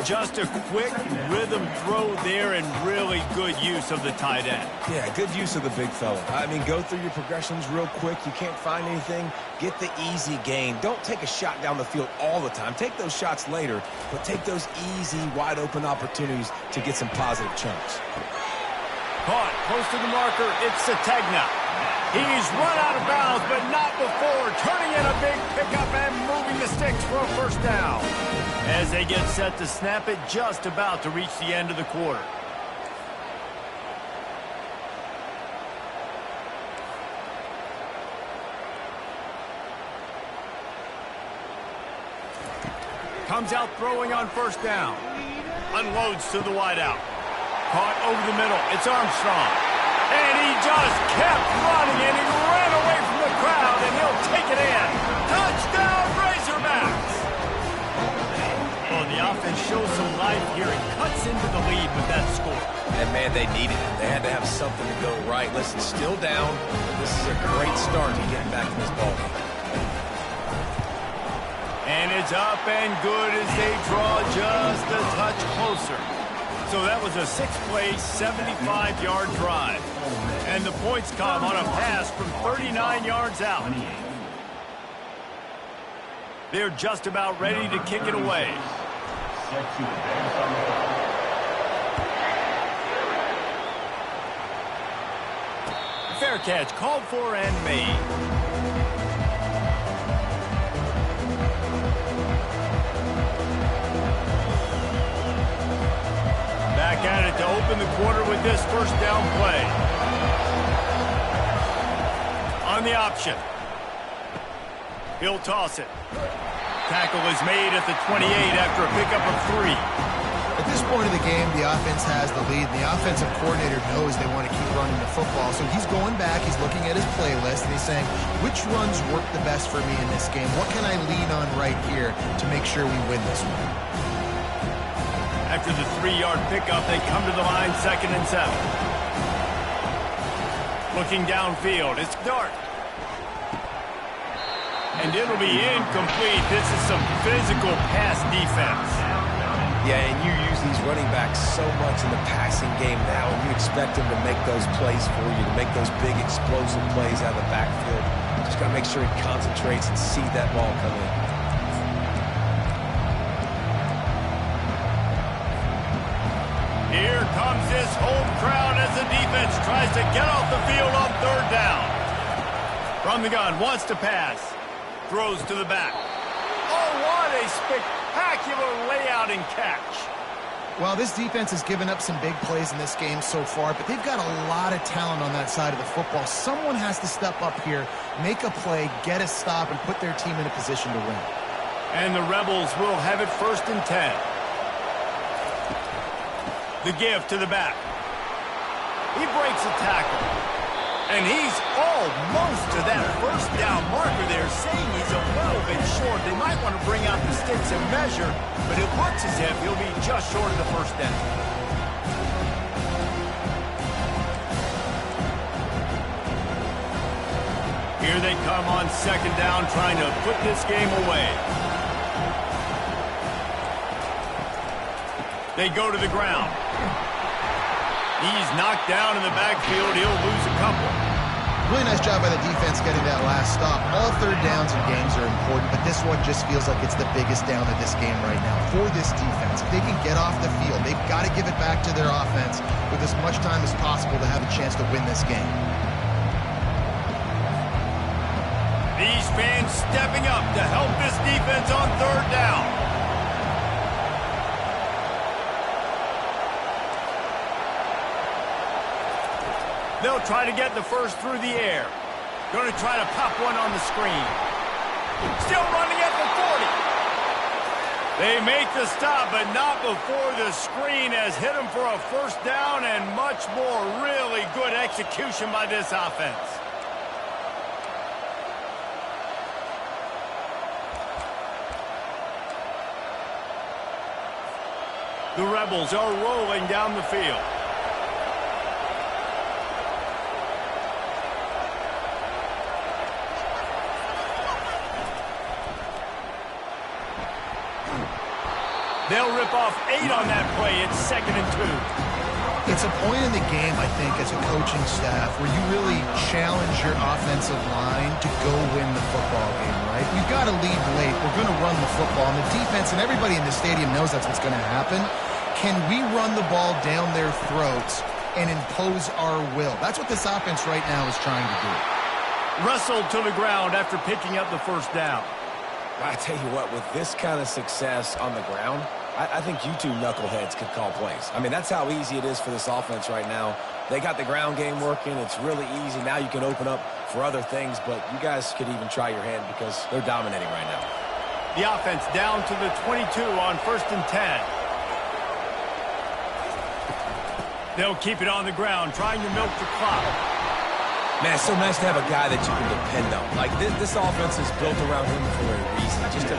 Just a quick rhythm throw there and really good use of the tight end. Yeah, good use of the big fella. I mean, go through your progressions real quick. You can't find anything. Get the easy gain. Don't take a shot down the field all the time. Take those shots later, but take those easy, wide-open opportunities to get some positive chunks. Caught close to the marker. It's Sategna. He's run out of bounds, but not before turning in a big pickup and moving the sticks for a first down. As they get set to snap it, just about to reach the end of the quarter. Comes out throwing on first down. Unloads to the wideout. Caught over the middle. It's Armstrong. And he just kept running, and he ran away from the crowd, and he'll take it in. Touchdown, Razorbacks! Well, the offense shows some life here and cuts into the lead with that score. And, man, they needed it. They had to have something to go right. Listen, still down. This is a great start to getting back in this ballgame. And it's up and good as they draw just a touch closer. So that was a 6-play, 75-yard drive. And the points come on a pass from 39 yards out. They're just about ready to kick it away. Fair catch called for and made. Back at it to open the quarter with this first down play. On the option. He'll toss it. Tackle is made at the 28 after a pickup of 3. At this point of the game, the offense has the lead, and the offensive coordinator knows they want to keep running the football. So he's going back, he's looking at his playlist, and he's saying, which runs work the best for me in this game? What can I lean on right here to make sure we win this one? After the 3-yard pickup, they come to the line, 2nd and 7. Looking downfield, it's dark. And it'll be incomplete. This is some physical pass defense. Yeah, and you use these running backs so much in the passing game now, and you expect them to make those plays for you, to make those big explosive plays out of the backfield. Just got to make sure he concentrates and see that ball come in. Here comes this home crowd as the defense tries to get off the field on third down. From the gun, wants to pass. Throws to the back. Oh, what a spectacular layout and catch. Well, this defense has given up some big plays in this game so far, but they've got a lot of talent on that side of the football. Someone has to step up here, make a play, get a stop, and put their team in a position to win. And the Rebels will have it 1st and 10. The give to the back. He breaks a tackle. And he's almost to that first down marker there, saying he's a little bit short. They might want to bring out the sticks and measure, but it looks as if he'll be just short of the first down. Here they come on 2nd down, trying to put this game away. They go to the ground. He's knocked down in the backfield. He'll lose a couple. Really nice job by the defense getting that last stop. All 3rd downs in games are important, but this one just feels like it's the biggest down of this game right now for this defense. If they can get off the field, they've got to give it back to their offense with as much time as possible to have a chance to win this game. These fans stepping up to help this defense on 3rd down. They'll try to get the first through the air. Going to try to pop one on the screen. Still running at the 40. They make the stop, but not before the screen has hit them for a first down, and much more really good execution by this offense. The Rebels are rolling down the field. They'll rip off 8 on that play. It's 2nd and 2. It's a point in the game, I think, as a coaching staff, where you really challenge your offensive line to go win the football game, right? You've got to lead late. We're going to run the football. And the defense and everybody in the stadium knows that's what's going to happen. Can we run the ball down their throats and impose our will? That's what this offense right now is trying to do. Wrestled to the ground after picking up the first down. I tell you what, with this kind of success on the ground, I think you two knuckleheads could call plays. I mean, that's how easy it is for this offense right now. They got the ground game working. It's really easy. Now you can open up for other things, but you guys could even try your hand because they're dominating right now. The offense down to the 22 on 1st and 10. They'll keep it on the ground, trying to milk the clock. Man, it's so nice to have a guy that you can depend on. Like, this offense is built around him for a reason. Just a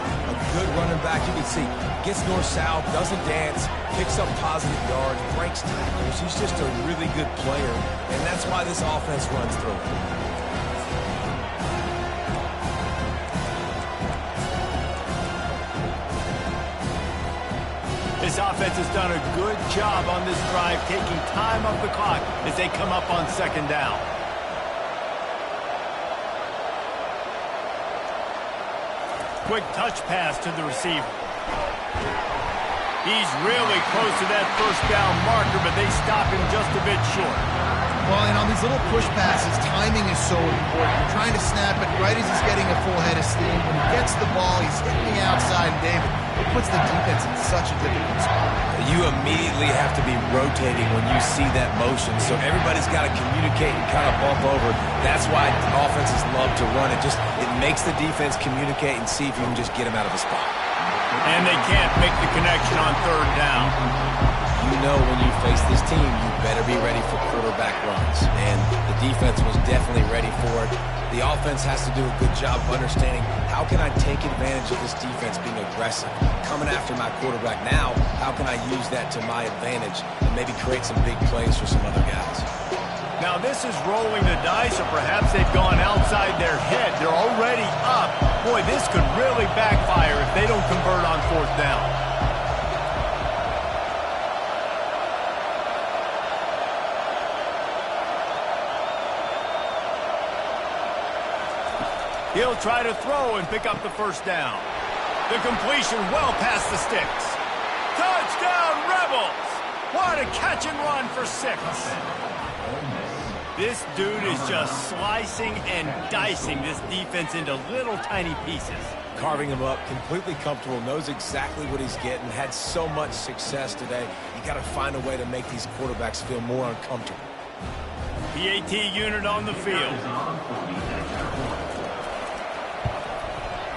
good running back. You can see, gets north-south, doesn't dance, picks up positive yards, breaks tackles. He's just a really good player, and that's why this offense runs through him. This offense has done a good job on this drive, taking time off the clock as they come up on 2nd down. Quick touch pass to the receiver. He's really close to that first down marker, but they stop him just a bit short. Well, and on these little push passes, timing is so important. You're trying to snap it right as he's getting a full head of steam. When he gets the ball, he's hitting the outside, and David, it puts the defense in such a difficult spot. You immediately have to be rotating when you see that motion, so everybody's got to communicate and kind of bump over. That's why offenses love to run it. It makes the defense communicate and see if you can just get him out of a spot. And they can't make the connection on 3rd down. You know when you face this team, you better be ready for quarterback runs. And the defense was definitely ready for it. The offense has to do a good job of understanding, how can I take advantage of this defense being aggressive, coming after my quarterback now? How can I use that to my advantage and maybe create some big plays for some other guys? Now this This is rolling the dice, or perhaps they've gone outside their head. They're already up. Boy, this could really backfire if they don't convert on 4th down. He'll try to throw and pick up the 1st down. The completion well past the sticks. Touchdown, Rebels! What a catch and run for 6. This dude is just slicing and dicing this defense into little tiny pieces. Carving him up, completely comfortable, knows exactly what he's getting, had so much success today. You got to find a way to make these quarterbacks feel more uncomfortable. PAT unit on the field.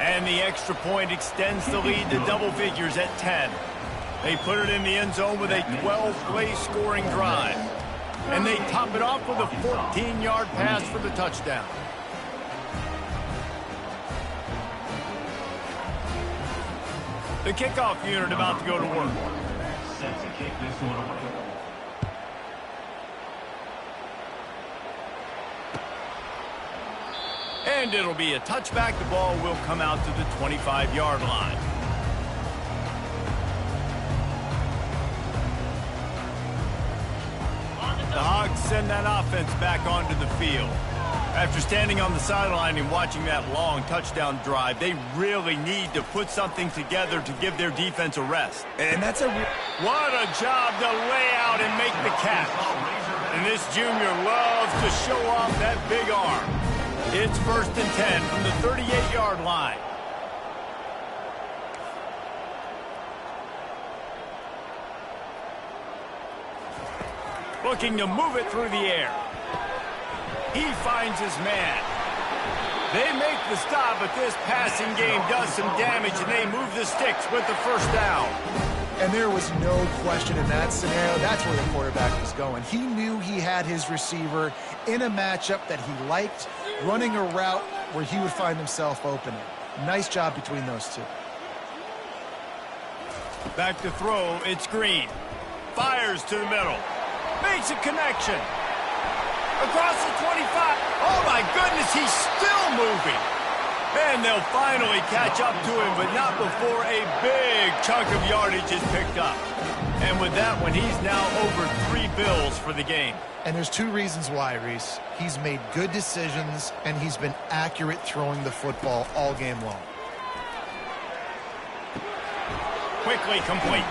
And the extra point extends the lead to double figures at 10. They put it in the end zone with a 12-play scoring drive. And they top it off with a 14-yard pass for the touchdown. The kickoff unit about to go to work. Set to kick this one away. And it'll be a touchback. The ball will come out to the 25-yard line. The Hogs send that offense back onto the field. After standing on the sideline and watching that long touchdown drive, they really need to put something together to give their defense a rest. And that's a... What a job to lay out and make the catch. And this junior loves to show off that big arm. It's 1st and 10 from the 38-yard line. Looking to move it through the air. He finds his man. They make the stop, but this passing game does some damage, and they move the sticks with the 1st down. And there was no question in that scenario. That's where the quarterback was going. He knew he had his receiver in a matchup that he liked, running a route where he would find himself opening. Nice job between those two. Back to throw, it's Green. Fires to the middle. Makes a connection. Across the 25. Oh, my goodness, he's still moving. And they'll finally catch up to him, but not before a big chunk of yardage is picked up. And with that one, he's now over 3 bills for the game. And there's 2 reasons why, Reese. He's made good decisions, and he's been accurate throwing the football all game long. Quickly complete.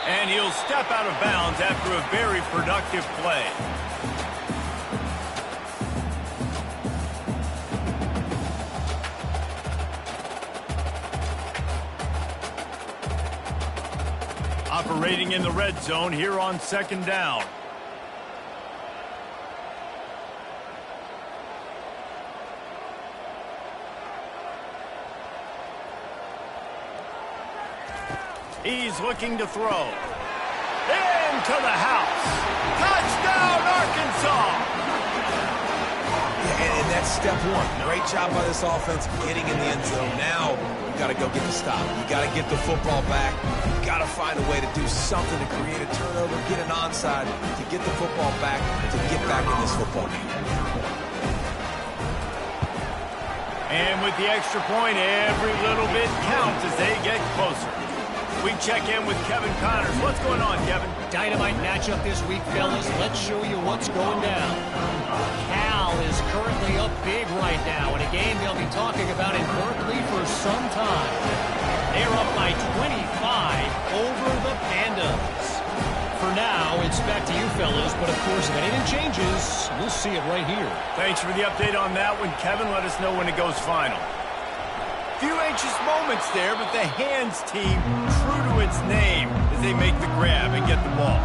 And he'll step out of bounds after a very productive play. Operating in the red zone here on 2nd down. He's looking to throw. Into the house. Touchdown, Arkansas! Yeah, and that's step 1. Great job by this offense getting in the end zone. Now, you got to go get the stop. You got to get the football back. You got to find a way to do something to create a turnover, get an onside, to get the football back, to get back in this football game. And with the extra point, every little bit counts as they get closer. We check in with Kevin Connors. What's going on, Kevin? Dynamite matchup this week, fellas. Let's show you what's going down. Cal is currently up big right now in a game they'll be talking about in Berkeley for some time. They're up by 25 over the Pandas. For now, it's back to you, fellas, but of course, if anything changes, we'll see it right here. Thanks for the update on that one, Kevin. Let us know when it goes final. Few anxious moments there, but the hands team true to its name as they make the grab and get the ball.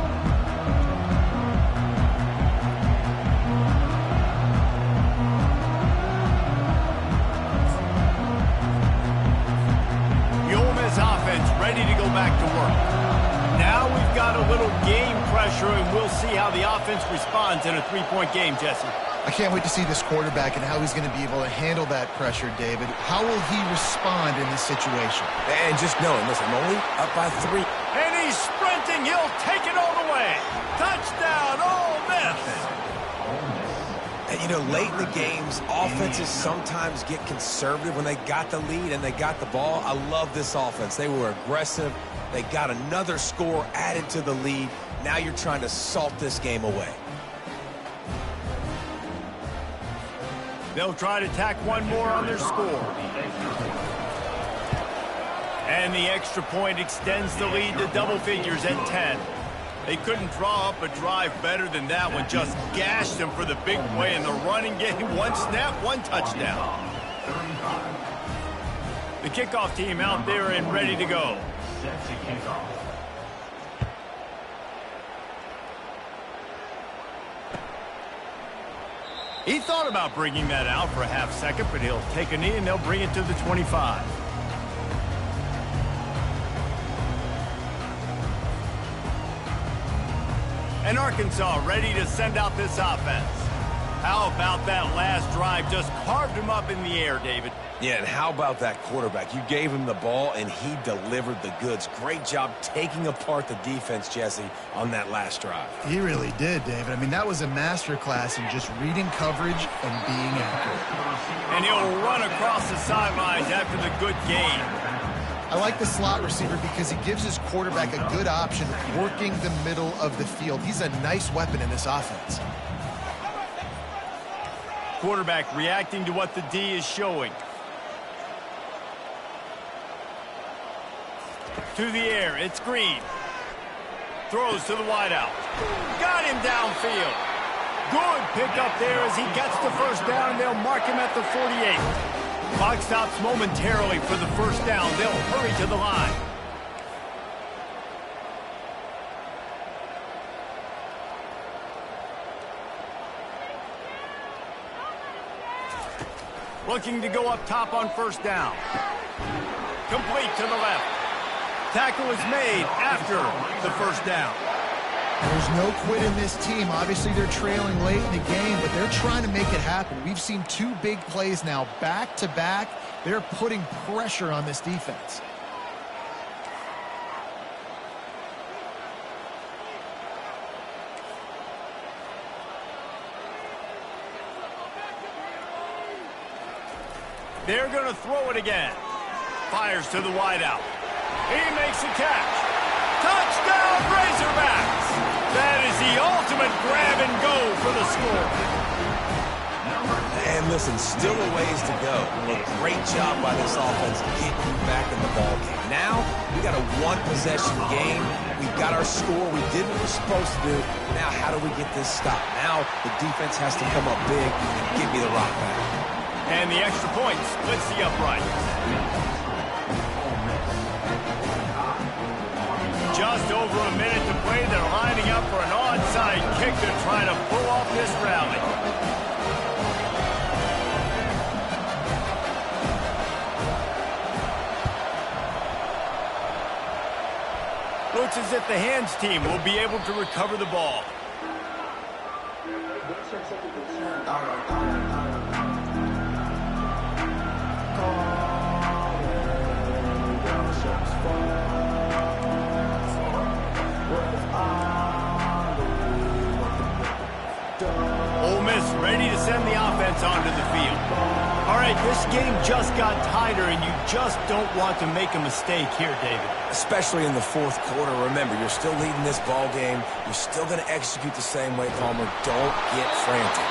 The Ole Miss offense ready to go back to work. Now we've got a little game pressure, and we'll see how the offense responds in a 3-point game, Jesse. I can't wait to see this quarterback and how he's going to be able to handle that pressure, David. How will he respond in this situation? And just knowing, listen, I'm only up by 3. And he's sprinting. He'll take it all the way. Touchdown, Ole Miss. You know, late in the games, offenses sometimes get conservative when they got the lead and they got the ball. I love this offense. They were aggressive. They got another score added to the lead. Now you're trying to salt this game away. They'll try to tack one more on their score. And the extra point extends the lead to double figures at 10. They couldn't draw up a drive better than that one. Just gashed them for the big play in the running game. One snap, one touchdown. The kickoff team out there and ready to go. Set to kickoff. He thought about bringing that out for a half second, but he'll take a knee and they'll bring it to the 25. And Arkansas ready to send out this offense. How about that last drive? Just carved him up in the air, David. Yeah, and how about that quarterback? You gave him the ball, and he delivered the goods. Great job taking apart the defense, Jesse, on that last drive. He really did, David. I mean, that was a masterclass in just reading coverage and being accurate. And he'll run across the sidelines after the good game. I like the slot receiver because he gives his quarterback a good option working the middle of the field. He's a nice weapon in this offense. Quarterback reacting to what the D is showing. To the air, it's Green. Throws to the wideout. Got him downfield. Good pickup there as he gets the first down, and they'll mark him at the 48. Clock stops momentarily for the first down. They'll hurry to the line. Looking to go up top on first down. Complete to the left. Tackle is made after the first down. There's no quit in this team. Obviously, they're trailing late in the game, but they're trying to make it happen. We've seen two big plays now back to back. They're putting pressure on this defense. They're going to throw it again. Fires to the wideout. He makes a catch. Touchdown, Razorbacks! That is the ultimate grab and go for the score. And listen, still a ways to go. A great job by this offense getting back in the ball game. Now, we got a one-possession game. We've got our score. We did what we're supposed to do. Now, how do we get this stopped? Now, the defense has to come up big and give me the rock back. And the extra point splits the upright. Just over a minute to play. They're lining up for an onside kick to try to pull off this rally. Looks as if the hands team will be able to recover the ball. Ole Miss ready to send the offense onto the field. All right, this game just got tighter, and you just don't want to make a mistake here, David. Especially in the fourth quarter. Remember, you're still leading this ball game. You're still going to execute the same way, Palmer. Don't get frantic.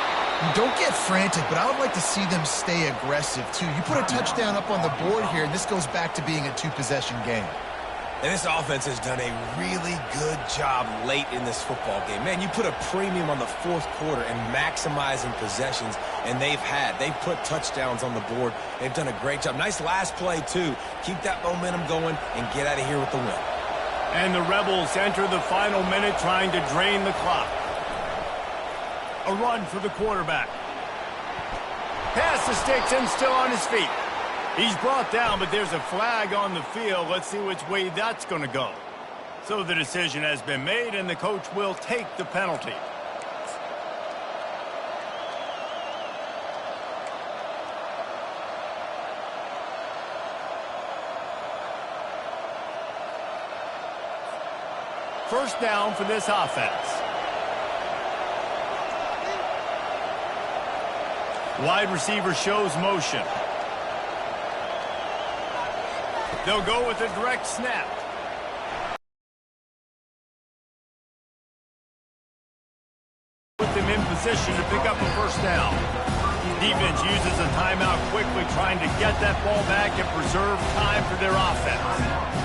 Don't get frantic, but I would like to see them stay aggressive, too. You put a touchdown up on the board here, and this goes back to being a two-possession game. And this offense has done a really good job late in this football game. Man, you put a premium on the fourth quarter and maximizing possessions, and they've put touchdowns on the board. They've done a great job. Nice last play, too. Keep that momentum going and get out of here with the win. And the Rebels enter the final minute trying to drain the clock. A run for the quarterback. Pass the sticks and still on his feet. He's brought down, but there's a flag on the field. Let's see which way that's going to go. So the decision has been made, and the coach will take the penalty. First down for this offense. Wide receiver shows motion. They'll go with a direct snap. Put them in position to pick up a first down. Defense uses a timeout quickly, trying to get that ball back and preserve time for their offense.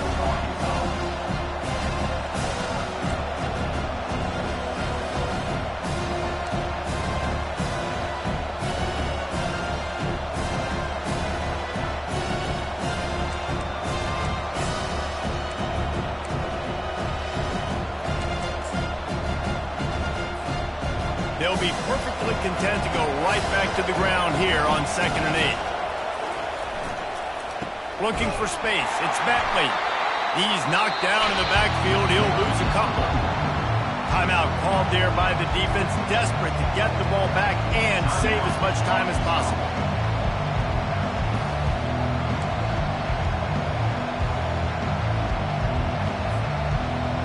They'll be perfectly content to go right back to the ground here on 2nd and 8. Looking for space. It's Bentley. He's knocked down in the backfield. He'll lose a couple. Timeout called there by the defense, desperate to get the ball back and save as much time as possible.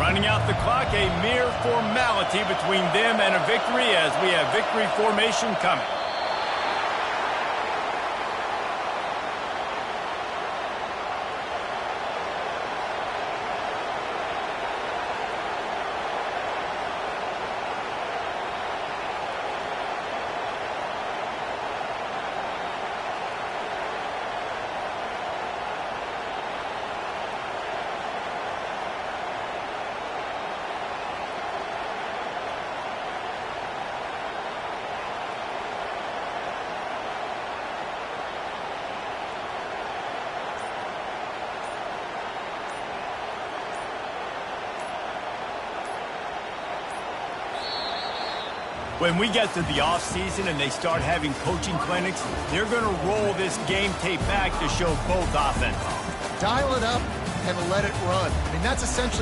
Running out the clock, a mere formality between them and a victory as we have victory formation coming. When we get to the offseason and they start having coaching clinics, they're going to roll this game tape back to show both offenses. Dial it up and let it run. I mean, that's essentially